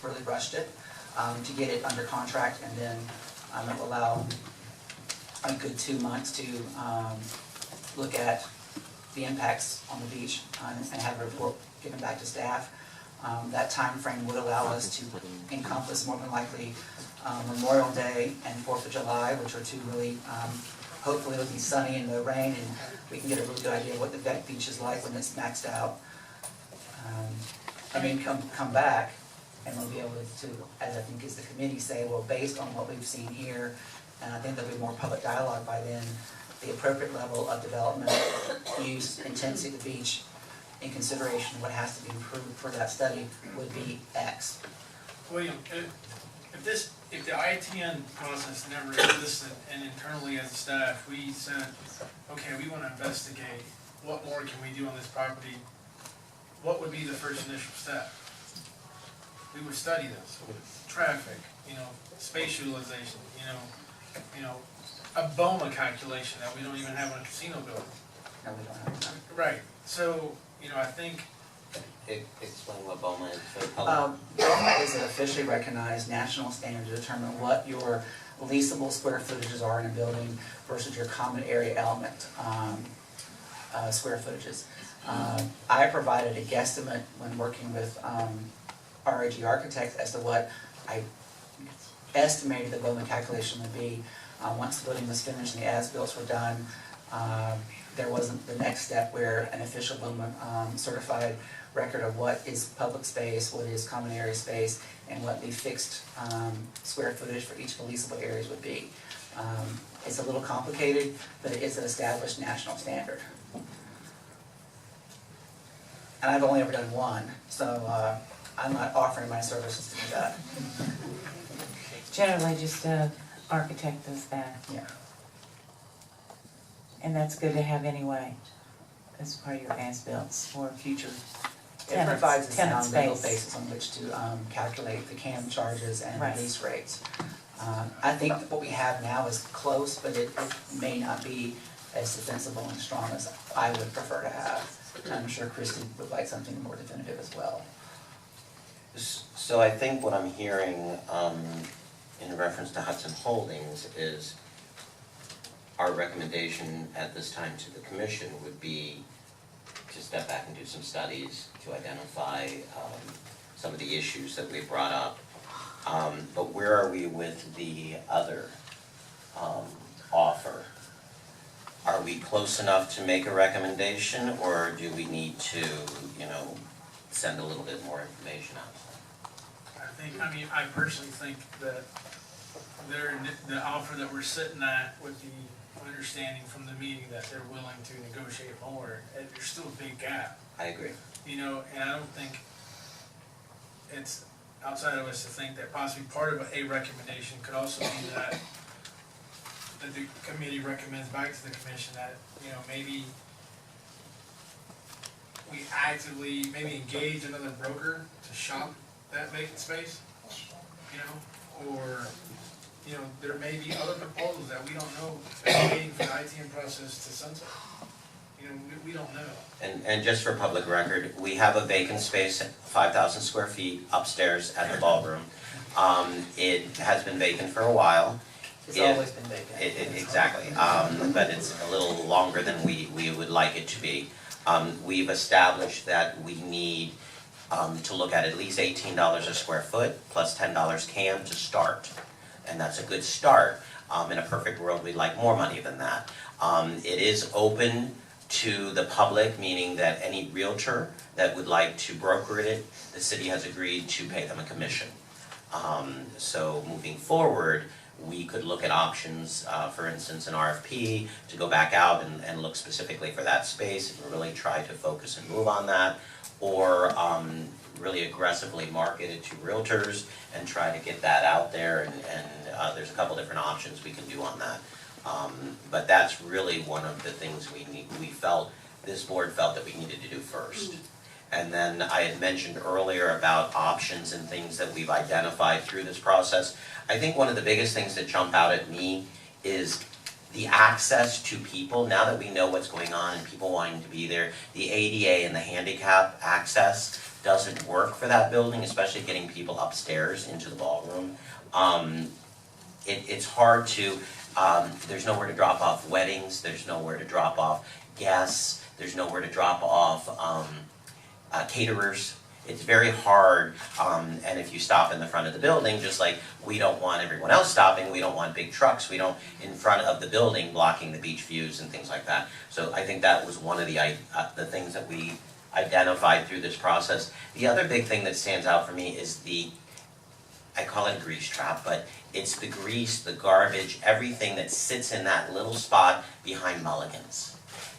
really rushed it to get it under contract, and then it will allow a good 2 months to look at the impacts on the beach and have a report given back to staff. That time frame would allow us to encompass more than likely Memorial Day and 4th of July, which are two really, hopefully it'll be sunny and no rain, and we can get a really good idea of what the beach is like when it's maxed out. And then come back, and we'll be able to, as I think is the committee, say, well, based on what we've seen here, and I think there'll be more public dialogue by then, the appropriate level of development, use, intensity of the beach, in consideration of what has to be improved for that study would be X. William, if the ITN process never existed and internally as a staff we said, okay, we want to investigate what more can we do on this property, what would be the first initial step? We would study this, traffic, space utilization, a BOMA calculation that we don't even have on a casino building. No, we don't have time. Right, so, I think. Explain what BOMA is for the public. BOMA is an officially recognized national standard to determine what your leasable square footages are in a building versus your common area element square footages. I provided a guesstimate when working with RAG Architects as to what I estimated the BOMA calculation would be. Once the building was finished and the as-built were done, there wasn't the next step where an official BOMA certified record of what is public space, what is common area space, and what the fixed square footage for each of the leasable areas would be. It's a little complicated, but it is an established national standard. And I've only ever done one, so I'm not offering my services to do that. Generally, just an architect does that, Yeah. and that's good to have anyway, as part of your as-bills for future It provides a tenant sound legal space. basis on which to calculate the CAM charges and Right. lease rates. I think that what we have now is close, but it may not be as defensible and strong as I would prefer to have. I'm sure Christie would like something more definitive as well. So I think what I'm hearing in reference to Hudson Holdings is our recommendation at this time to the commission would be to step back and do some studies to identify some of the issues that we brought up. But where are we with the other offer? Are we close enough to make a recommendation, or do we need to, send a little bit more information out? I personally think that the offer that we're sitting at with the understanding from the meeting that they're willing to negotiate more, there's still a big gap. I agree. And I don't think it's outside of us to think that possibly part of a recommendation could also be that the committee recommends back to the commission that, maybe we actively engage another broker to shop that vacant space, or, there may be other proposals that we don't know, that are waiting for the ITM process to sunset. We don't know. And just for public record, we have a vacant space, 5,000 square feet upstairs at the ballroom. It has been vacant for a while. It's always been vacant. Exactly, but it's a little longer than we would like it to be. We've established that we need to look at least $18 a square foot plus $10 CAM to start. And that's a good start. In a perfect world, we'd like more money than that. It is open to the public, meaning that any realtor that would like to broker it, the city has agreed to pay them a commission. So moving forward, we could look at options, for instance, an RFP, to go back out and look specifically for that space and really try to focus and move on that, or really aggressively market it to realtors and try to get that out there, and there's a couple different options we can do on that. But that's really one of the things this board felt that we needed to do first. And then I had mentioned earlier about options and things that we've identified through this process. I think one of the biggest things that jump out at me is the access to people. Now that we know what's going on and people wanting to be there, the ADA and the handicap access doesn't work for that building, especially getting people upstairs into the ballroom. It's hard to, there's nowhere to drop off weddings, there's nowhere to drop off guests, there's nowhere to drop off caterers. It's very hard, and if you stop in the front of the building, just like we don't want everyone else stopping, we don't want big trucks, we don't in front of the building blocking the beach views and things like that. So I think that was one of the things that we identified through this process. The other big thing that stands out for me is I call it a grease trap, but it's the grease, the garbage, everything that sits in that little spot behind Mulligan's.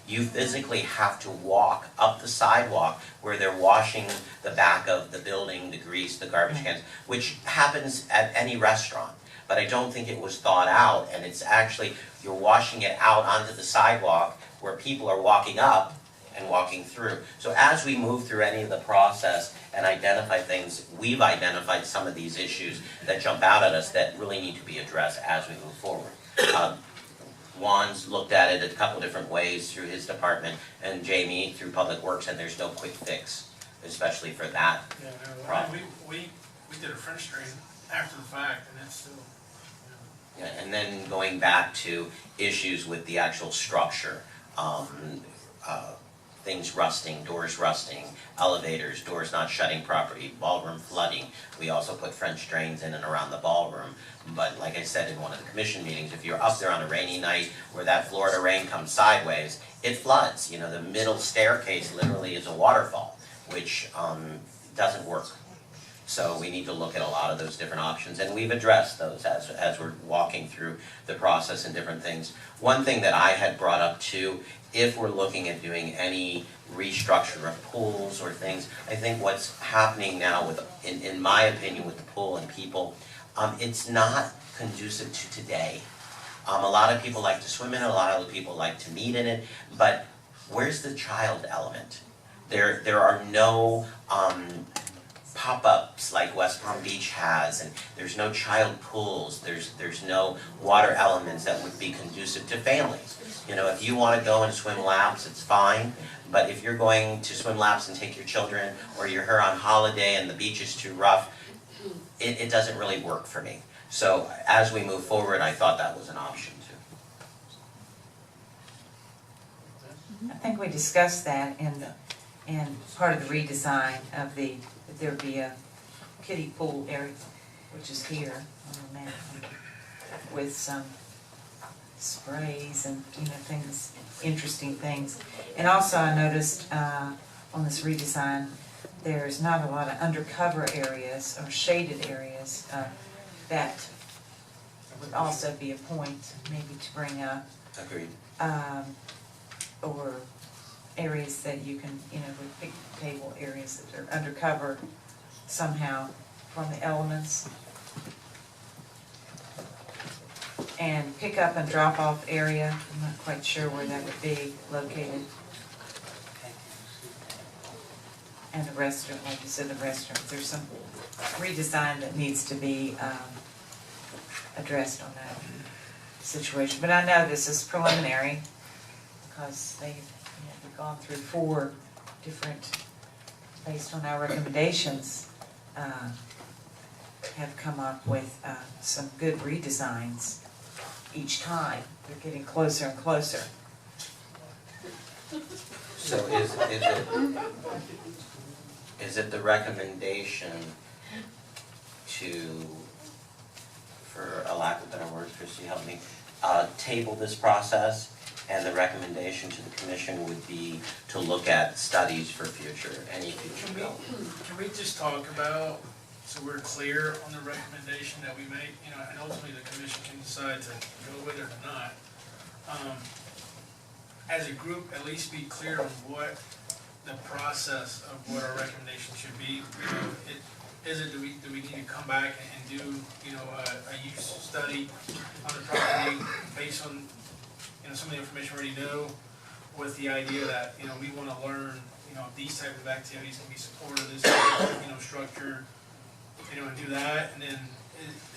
You physically have to walk up the sidewalk where they're washing the back of the building, the grease, the garbage cans, which happens at any restaurant. But I don't think it was thought out, and it's actually, you're washing it out onto the sidewalk where people are walking up and walking through. So as we move through any of the process and identify things, we've identified some of these issues that jump out at us that really need to be addressed as we move forward. Juan's looked at it a couple different ways through his department, and Jamie through Public Works, and there's no quick fix, especially for that. Yeah, no, Problem. we did a French drain after the fact, and it's still, you know. Yeah, and then going back to issues with the actual structure, things rusting, doors rusting, elevators, doors not shutting properly, ballroom flooding. We also put French drains in and around the ballroom. But like I said in one of the commission meetings, if you're up there on a rainy night where that Florida rain comes sideways, it floods. You know, the middle staircase literally is a waterfall, which doesn't work. So we need to look at a lot of those different options, and we've addressed those as we're walking through the process and different things. One thing that I had brought up too, if we're looking at doing any restructure of pools or things, I think what's happening now with, in my opinion, with the pool and people, it's not conducive to today. A lot of people like to swim in it, a lot of people like to meet in it, but where's the child element? There are no pop-ups like West Palm Beach has, and there's no child pools, there's no water elements that would be conducive to families. You know, if you want to go and swim laps, it's fine, but if you're going to swim laps and take your children, or you're here on holiday and the beach is too rough, it doesn't really work for me. So as we move forward, I thought that was an option too. I think we discussed that in part of the redesign of that there would be a kiddie pool area, which is here on the map, with some sprays and, things, interesting things. And also I noticed on this redesign, there's not a lot of undercover areas or shaded areas that would also be a point maybe to bring up. Agreed. Or areas that you can, with big table areas that are undercover somehow from the elements. And pick up and drop off area, I'm not quite sure where that would be located. And the restaurant, like you said, the restaurant, there's some redesign that needs to be addressed on that situation. But I know this is preliminary because they've gone through 4 different, based on our recommendations, have come up with some good redesigns each time. They're getting closer and closer. So is it the recommendation to, for a lack of better words, Christie, help me, table this process, and the recommendation to the commission would be to look at studies for any future bill? Can we just talk about, so we're clear on the recommendation that we make, and ultimately the commission can decide to go with it or not. As a group, at least be clear on what the process of what our recommendation should be. Do we need to come back and do, a use study on the property based on, some of the information we already know, with the idea that, we want to learn, these type of activities can be supported, this type of, structure, and do that, and then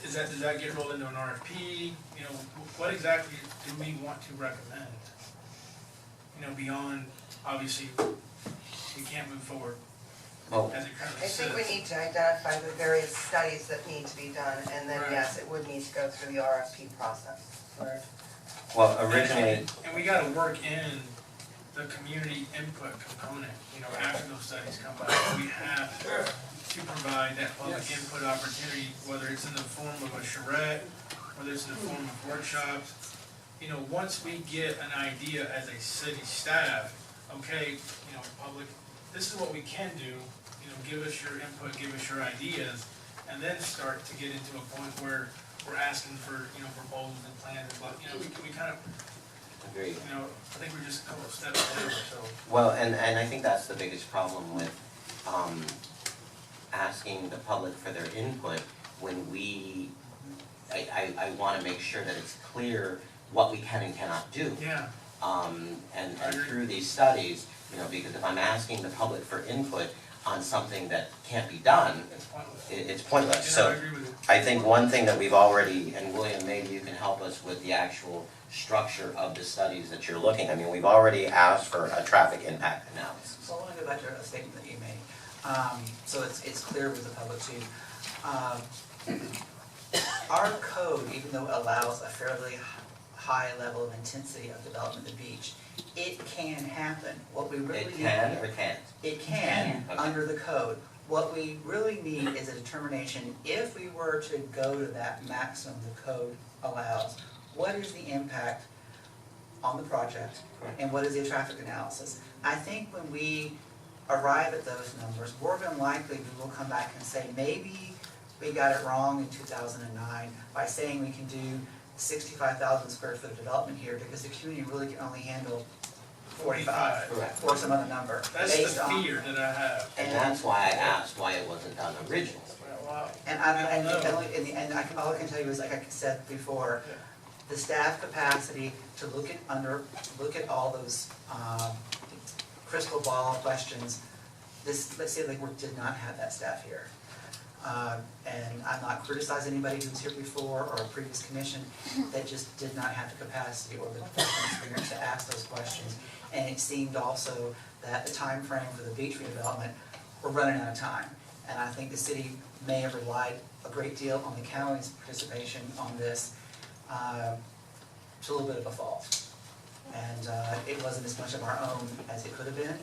does that get rolled into an RFP? What exactly do we want to recommend? Beyond, obviously, we can't move forward Well, as it currently I think we sits. need to identify the various studies that need to be done, and then, Right. yes, it would need to go through the RFP process. Right. well, originally, And we gotta work in the community input component, after those studies come back. We have to provide that public input opportunity, whether it's in the form of a charrette, whether it's in the form of workshops. Once we get an idea as a city staff, okay, public, this is what we can do, give us your input, give us your ideas, and then start to get into a point where we're asking for, proposals and plans, but, we kind of, agreed. I think we're just a couple of steps ahead of ourselves. Well, and I think that's the biggest problem with, asking the public for their input when I wanna make sure that it's clear what we can and cannot do. Yeah, And through these studies, because if I'm asking the public for input on something that can't be done, it's pointless. it's pointless. I So agree with you. I think one thing that we've already, and William, maybe you can help us with the actual structure of the studies that you're looking. I mean, we've already asked for a traffic impact analysis. So I want to go back to a statement that you made, so it's clear with the public too. Our code, even though it allows a fairly high level of intensity of development of the beach, it can happen. What we really It need. can or can't? It can, Okay. under the code. What we really need is a determination, if we were to go to that maximum the code allows, what is the impact on the project? And what is the traffic analysis? I think when we arrive at those numbers, more than likely we will come back and say, maybe we got it wrong in 2009 by saying we can do 65,000 square foot of development here because the community really can only handle 45 Correct. or some other number. That's based the on- fear that I have. And that's why I asked why it wasn't done originally. Wow. And I don't know. all I can tell you is, like I said before, the staff capacity to look at all those, crystal ball questions. Let's say like we did not have that staff here. And I'm not criticizing anybody who was here before or a previous commission that just did not have the capacity or the professional experience to ask those questions. And it seemed also that the time frame for the beach redevelopment, we're running out of time. And I think the city may have relied a great deal on the county's participation on this. It's a little bit of a fault. And it wasn't as much of our own as it could have been,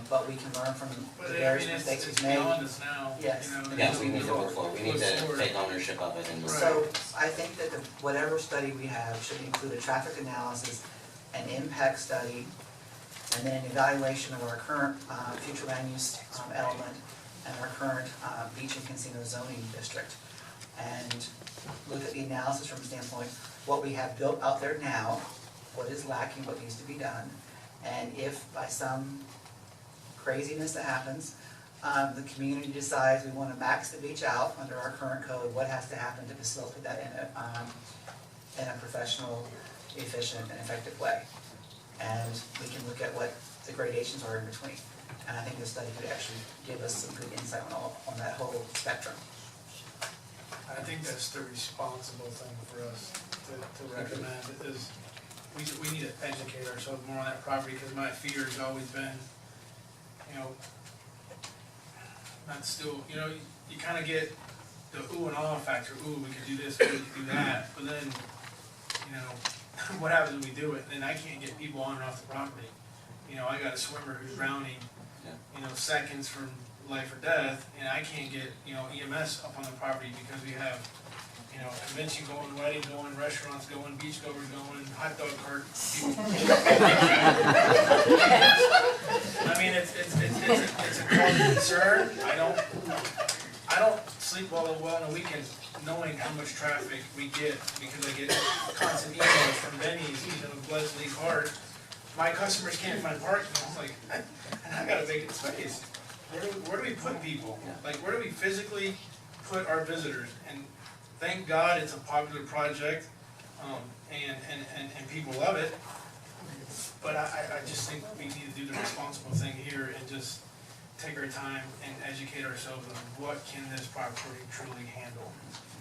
but we can learn from But the I various mean, mistakes it's we've made. beyond us now. Yes. Yeah, we need to move forward, we need Move to forward. take ownership of it and move So forward. I think that whatever study we have should include a traffic analysis, an impact study, and then an evaluation of our current future land use element and our current beach and casino zoning district. And look at the analysis from the standpoint, what we have built out there now, what is lacking, what needs to be done. And if by some craziness that happens, the community decides we want to max the beach out under our current code, what has to happen to facilitate that in a professional, efficient, and effective way? And we can look at what the gradations are in between. And I think this study could actually give us some good insight on that whole spectrum. I think that's the responsible thing for us to recommend is we need to educate ourselves more on that property, because my fear has always been, not still, you kind of get the ooh and ah factor, ooh, we could do this, we could do that, but then, what happens when we do it? Then I can't get people on and off the property. I got a swimmer who's drowning, seconds from life or death, and I can't get, EMS up on the property because we have, convention going, wedding going, restaurants going, beach goers going, hot dog cart people. I mean, it's a common concern. I don't sleep well on the weekends knowing how much traffic we get because I get constant emails from Benny's, bless Lee's heart. My customers can't find parking. I'm like, and I got a vacant space. Where do we put people? Like, where do we physically put our visitors? And thank God it's a popular project, and people love it. But I just think we need to do the responsible thing here and just take our time and educate ourselves on what can this property truly handle.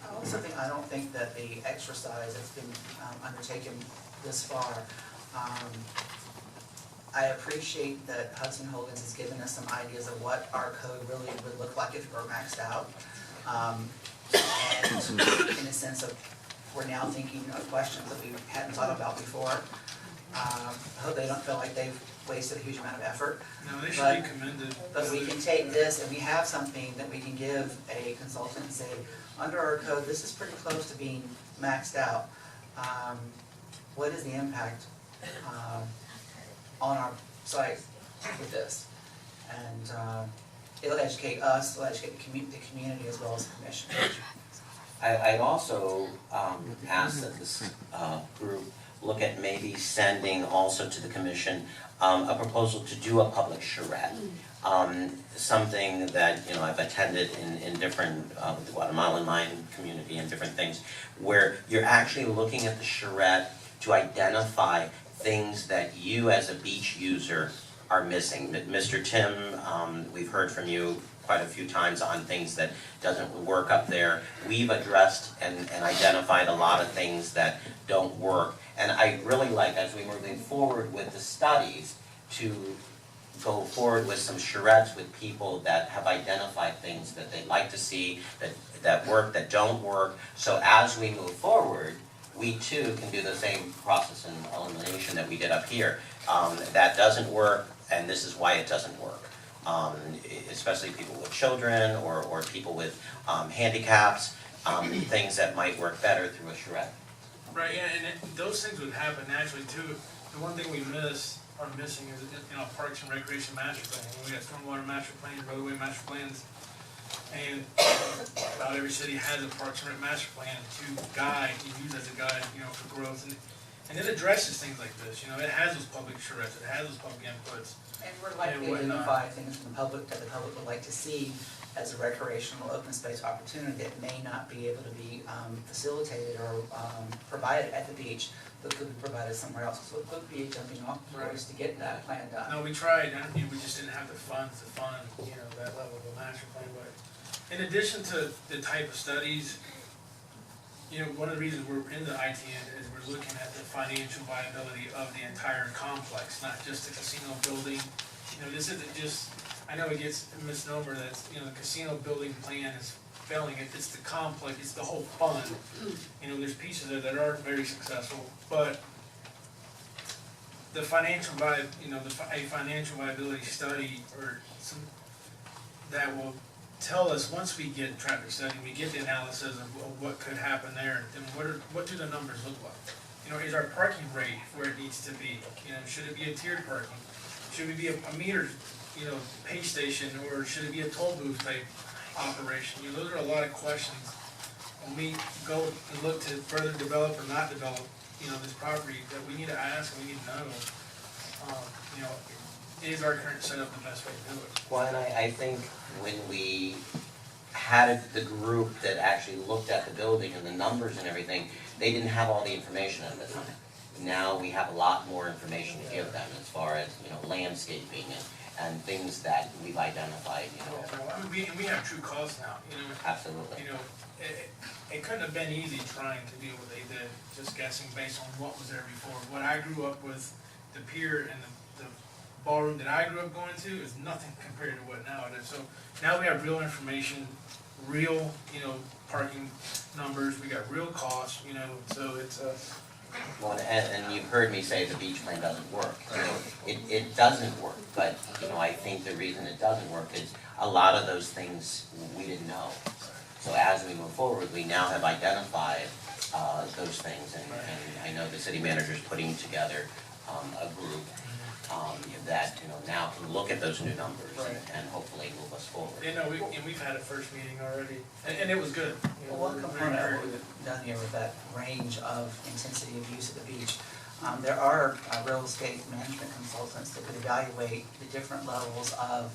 I also think, I don't think that the exercise that's been undertaken this far I appreciate that Hudson Holdings has given us some ideas of what our code really would look like if it were maxed out. And in a sense of, we're now thinking of questions that we hadn't thought about before. I hope they don't feel like they've wasted a huge amount of effort. No, they should be commended. But we can take this and we have something that we can give a consultant and say, under our code, this is pretty close to being maxed out. What is the impact on our site with this? And it'll educate us, it'll educate the community as well as the commission. I'd also ask that this group look at maybe sending also to the commission a proposal to do a public charrette. Something that, you know, I've attended in different, the Guatemalan Mayan community and different things, where you're actually looking at the charrette to identify things that you as a beach user are missing. Mr. Tim, we've heard from you quite a few times on things that doesn't work up there. We've addressed and identified a lot of things that don't work. And I really like, as we're moving forward with the studies, to go forward with some charrettes with people that have identified things that they'd like to see, that work, that don't work. So as we move forward, we too can do the same process and elimination that we did up here. That doesn't work, and this is why it doesn't work. Especially people with children or people with handicaps, things that might work better through a charrette. Right, yeah, and those things would happen naturally too. The one thing we are missing is, you know, parks and recreation master plan. We got stormwater master plans, roadway master plans, and about every city has a parks and rec master plan to guide, to use as a guide, you know, for growth. And it addresses things like this, you know, it has those public charrettes, it has those public inputs. And we're likely to identify things from the public that the public would like to see as a recreational open space opportunity that may not be able to be facilitated or provided at the beach, but could be provided somewhere else. So it could be a jumping off point to get that plan done. No, we tried, and we just didn't have the funds to fund, you know, that level of a master plan. But in addition to the type of studies, you know, one of the reasons we're in the ITN is we're looking at the financial viability of the entire complex, not just the casino building. You know, this isn't just, I know it gets a misnomer that, you know, the casino building plan is failing. It's the complex, it's the whole fund. You know, there's pieces there that aren't very successful, but the financial a financial viability study or some that will tell us, once we get traffic study, we get the analysis of what could happen there, then what do the numbers look like? You know, is our parking rate where it needs to be? You know, should it be a tiered parking? Should it be a meter, you know, pay station, or should it be a toll booth type operation? You know, those are a lot of questions. When we go and look to further develop or not develop, you know, this property, that we need to ask and we need to know, you know, is our current setup the best way to do it? Well, and I think when we had the group that actually looked at the building and the numbers and everything, they didn't have all the information at the time. Now we have a lot more information to give them as far as, you know, landscaping and things that we've identified, you know. I mean, we have true costs now, you know. Absolutely. You know, it couldn't have been easy trying to do what they did, just guessing based on what was there before. What I grew up with, the pier and the ballroom that I grew up going to is nothing compared to what now it is. So now we have real information, real, you know, parking numbers, we got real costs, you know, so it's Well, and you've heard me say the beach plan doesn't work. You know, it doesn't work, but, you know, I think the reason it doesn't work is a lot of those things we didn't know. So as we move forward, we now have identified those things, and I know the city manager is putting together a group that, you know, now can look at those new numbers and hopefully move us forward. you know, we've had a first meeting already, and it was good. You know, Well, one we're component of very what we've done here with that range of intensity of use at the beach, there are real estate management consultants that could evaluate the different levels of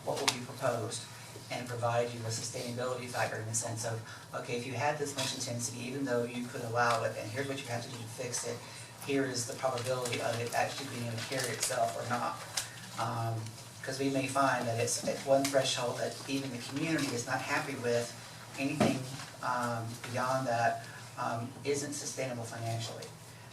what will be proposed and provide you a sustainability factor in the sense of, okay, if you had this much intensity, even though you could allow it, and here's what you have to do to fix it, here is the probability of it actually being able to carry itself or not. Because we may find that it's at one threshold that even the community is not happy with. Anything beyond that isn't sustainable financially.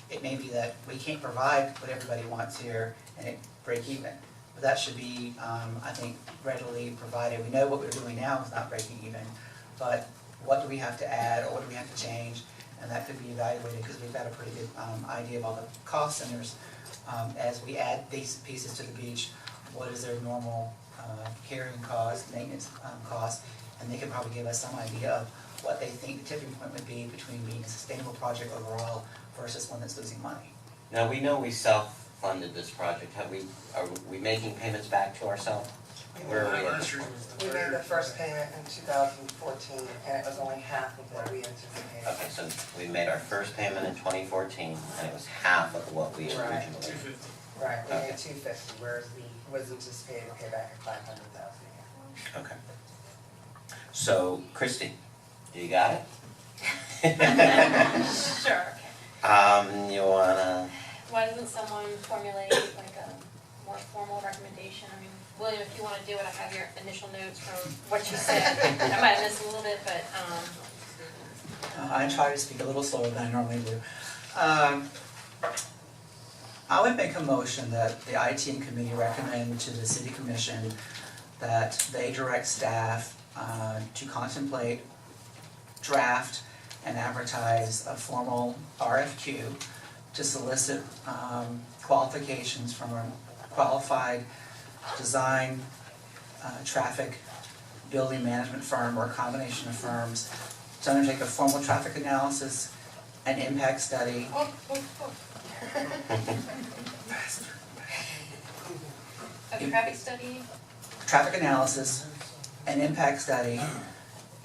it may be that we can't provide what everybody wants here and it break even. But that should be, I think, readily provided. We know what we're doing now is not breaking even, but what do we have to add or what do we have to change? And that could be evaluated because we've got a pretty good idea of all the cost centers. As we add these pieces to the beach, what is their normal carrying cost, maintenance cost, and they can probably give us some idea of what they think the tipping point would be between being a sustainable project overall versus one that's losing money. Now, we know we self-funded this project. Are we making payments back to ourselves? Where are we at? Last year was the We third. made the first payment in 2014, and it was only half of what we anticipated. Okay, so we made our first payment in 2014, and it was half of what we Right. originally. 250. Right, we Okay. made 250, whereas we was anticipated to pay back at 500,000 a year. Okay. So, Christie, you got it? Sure, okay. You wanna, Why doesn't someone formulate like a more formal recommendation? I mean, William, if you wanna do it, I have your initial notes from what you said. I might have missed a little bit, but, I try to speak a little slower than I normally do. I would make a motion that the ITN committee recommend to the city commission that they direct staff to contemplate, draft, and advertise a formal RFQ to solicit qualifications from a qualified design, traffic, building management firm or a combination of firms to undertake a formal traffic analysis, an impact study, a traffic study, traffic analysis, an impact study,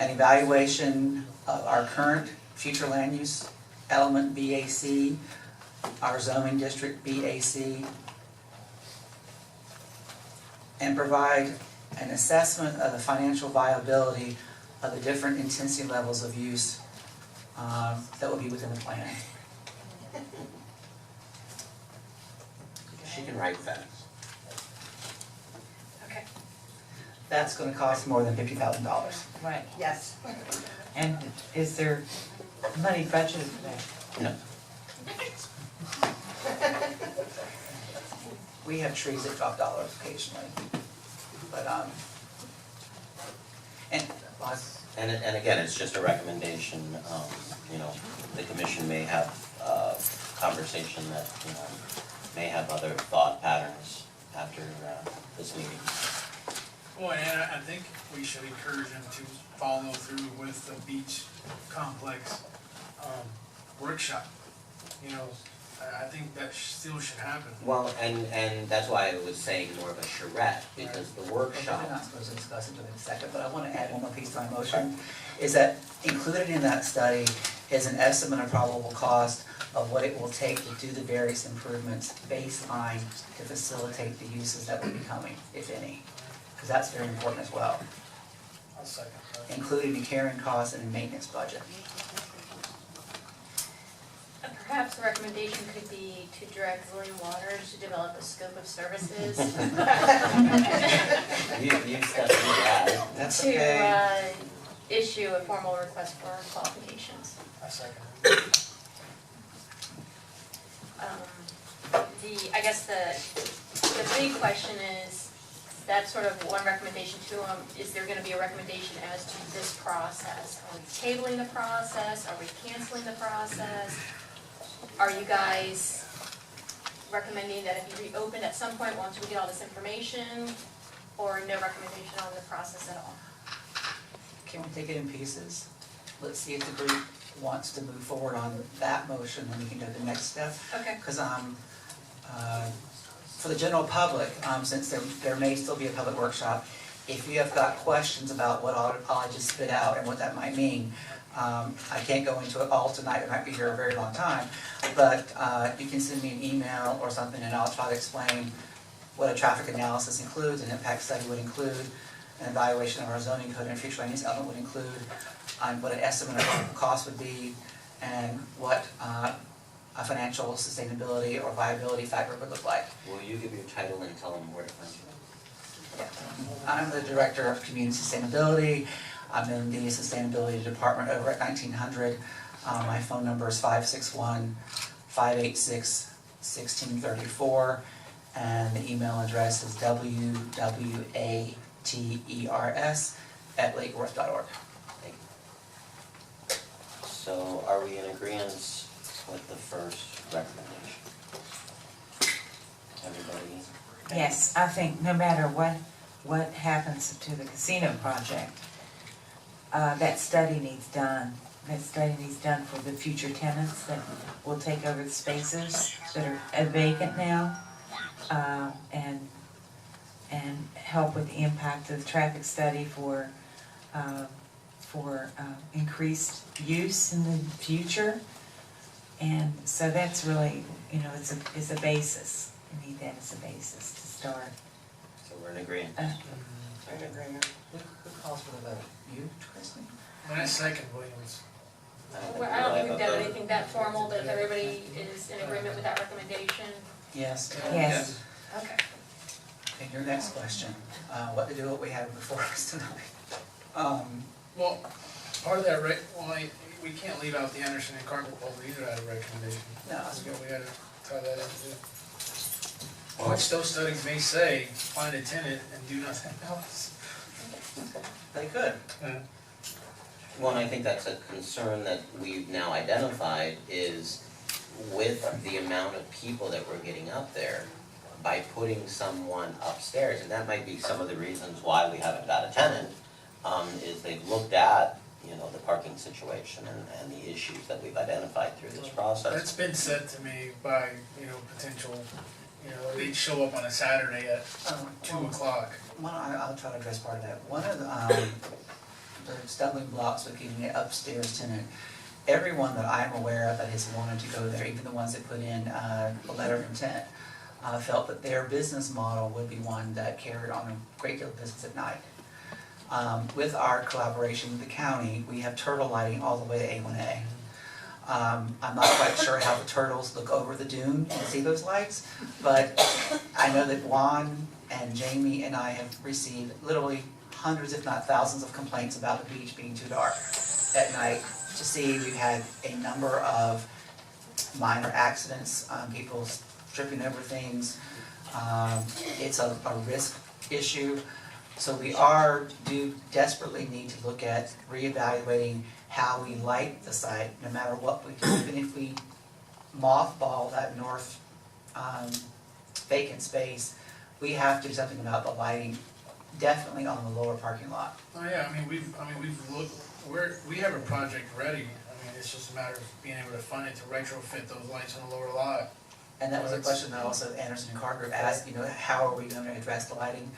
an evaluation of our current future land use element BAC, our zoning district BAC, and provide an assessment of the financial viability of the different intensity levels of use that will be within the plan. she can write fast. okay. That's gonna cost more than $50,000. Right, Yes. and is there money budgeted for that? No. We have trees that drop dollars occasionally, but, and, well, And again, it's just a recommendation, you know, the commission may have a conversation that, you know, may have other thought patterns after this meeting. Well, and I think we should encourage them to follow through with the beach complex workshop. You know, I think that still should happen. Well, and that's why I was saying more of a charrette, because the we're workshop, not supposed to discuss it in a second, but I want to add one more piece to my motion, is that included in that study is an estimate of probable cost of what it will take to do the various improvements baseline to facilitate the uses that will be coming, if any, because that's very important as well, I'll second that. including the carrying costs and the maintenance budget. Perhaps the recommendation could be to direct William Waters to develop a scope of services you stepped into that. That's to okay. issue a formal request for qualifications. I second it. I guess the big question is, that's sort of one recommendation to them, is there gonna be a recommendation as to this process? Are we tabling the process, are we canceling the process? Are you guys recommending that it be reopened at some point once we get all this information? Or no recommendation on the process at all? Can we take it in pieces? Let's see if the group wants to move forward on that motion, then we can go to the next step. Okay. Because for the general public, since there may still be a public workshop, if you have got questions about what all I just spit out and what that might mean, I can't go into it all tonight, I might be here a very long time, but you can send me an email or something and I'll try to explain what a traffic analysis includes, an impact study would include, an evaluation of our zoning code and future land use element would include, what an estimate of cost would be, and what a financial sustainability or viability factor would look like. Will you give your title and tell them where to find you? I'm the Director of Community Sustainability. I'm in the Sustainability Department over at 1900. My phone number is 561-567-2999. 586-1634, and the email address is wwaters@lakeworth.org. So are we in agreement with the first recommendation? Everybody? Yes, I think no matter what happens to the casino project, that study needs done. That study needs done for the future tenants that will take over the spaces that are vacant now, and help with the impact of the traffic study for increased use in the future. And so that's really, it's a basis. We need that as a basis to start. So we're in agreement. In agreement. Who calls for the vote? You, Kristen? And I second Williams. Well, I don't think we've done anything that formal, that everybody is in agreement with that recommendation. Yes. Yes. Okay. And your next question, what to do what we had before us tonight? Well, part of that, we can't leave out the Anderson and Carter proposal either out of recommendation. No, We gotta tie that in too. Which those studies may say, find a tenant and do nothing else. they could. One, I think that's a concern that we've now identified is with the amount of people that we're getting up there, by putting someone upstairs, and that might be some of the reasons why we haven't got a tenant, is they've looked at, the parking situation and the issues that we've identified through this process. That's been said to me by, potential, they'd show up on a Saturday at 2:00. I'll try to address part of that. One of the stumbling blocks with getting an upstairs tenant, everyone that I'm aware of that has wanted to go there, even the ones that put in a letter of intent, felt that their business model would be one that carried on a great deal of business at night. With our collaboration with the county, we have turtle lighting all the way to A1A. I'm not quite sure how the turtles look over the dune and see those lights, but I know that Juan and Jamie and I have received literally hundreds, if not thousands, of complaints about the beach being too dark at night. To see, we've had a number of minor accidents, people tripping over things. It's a risk issue. So we do desperately need to look at reevaluating how we light the site, no matter what we do. Even if we mothball that north vacant space, we have to do something about the lighting, definitely on the lower parking lot. Oh, yeah, we've looked, we have a project ready. It's just a matter of being able to fund it to retrofit those lights on the lower lot. And that was a question that also Anderson and Carter asked, how are we going to address the lighting?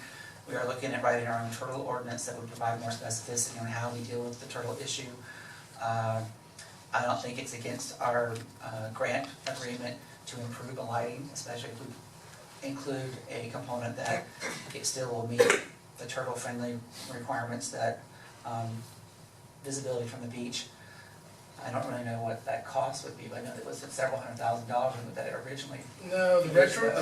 We are looking at writing our own turtle ordinance that would provide more specificity on how we deal with the turtle issue. I don't think it's against our grant agreement to improve the lighting, especially if we include a component that it still will meet the turtle-friendly requirements that visibility from the beach. I don't really know what that cost would be, but I know it was several $100,000 that it originally. No, the retrofit